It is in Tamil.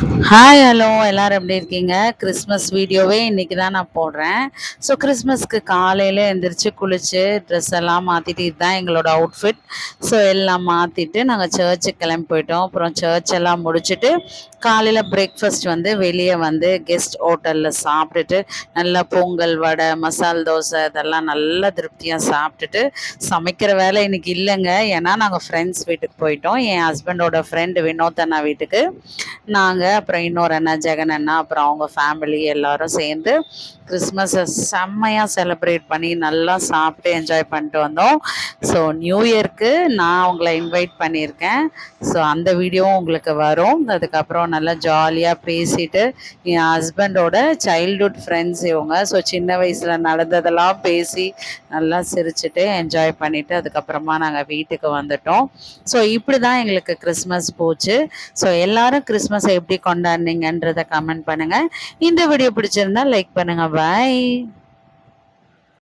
ஹாய் ஹலோ எல்லாரும் எப்படி இருக்கீங்க? கிறிஸ்மஸ் வீடியோவே இன்றைக்கி தான் நான் போடுறேன். ஸோ கிறிஸ்மஸ்க்கு காலையில் எழுந்திரிச்சு குளித்து ட்ரெஸ் எல்லாம் மாற்றிட்டு இதுதான் எங்களோட அவுட்ஃபிட். ஸோ எல்லாம் மாற்றிட்டு நாங்கள் சர்ச்சுக்கு கிளம்பி போயிட்டோம். அப்புறம் சர்ச் எல்லாம் முடிச்சுட்டு காலையில் பிரேக்ஃபாஸ்ட் வந்து வெளியே வந்து கெஸ்ட் ஹோட்டலில் சாப்பிட்டுட்டு நல்லா பொங்கல் வடை மசால் தோசை இதெல்லாம் நல்லா திருப்தியாக சாப்பிட்டுட்டு சமைக்கிற வேலை இன்றைக்கி இல்லைங்க. ஏன்னா நாங்கள் ஃப்ரெண்ட்ஸ் வீட்டுக்கு போயிட்டோம். என் ஹஸ்பண்டோட ஃப்ரெண்டு வினோத் அண்ணா வீட்டுக்கு நாங்கள் அப்புறம் இன்னொரு அண்ணா ஜெகன் அண்ணா அப்புறம் அவங்க ஃபேமிலி எல்லாரும் சேர்ந்து கிறிஸ்மஸை செம்மையாக செலிப்ரேட் பண்ணி நல்லா சாப்பிட்டு என்ஜாய் பண்ணிட்டு வந்தோம். ஸோ நியூ இயர்க்கு நான் உங்களை இன்வைட் பண்ணியிருக்கேன். ஸோ அந்த வீடியோவும் உங்களுக்கு வரும். அதுக்கப்புறம் நல்லா ஜாலியாக பேசிட்டு என் ஹஸ்பண்டோட சைல்ட்ஹுட் ஃப்ரெண்ட்ஸ் இவங்க. ஸோ சின்ன வயசில் நடந்ததெல்லாம் பேசி நல்லா சிரிச்சுட்டு என்ஜாய் பண்ணிவிட்டு அதுக்கப்புறமா நாங்கள் வீட்டுக்கு வந்துட்டோம். ஸோ இப்படி தான் எங்களுக்கு கிறிஸ்மஸ் போச்சு. ஸோ எல்லோரும் கிறிஸ்மஸை எப்படி கொண்டாடினீங்கன்றதை கமெண்ட் பண்ணுங்கள். இந்த வீடியோ பிடிச்சிருந்தா லைக் பண்ணுங்கள். பாய்.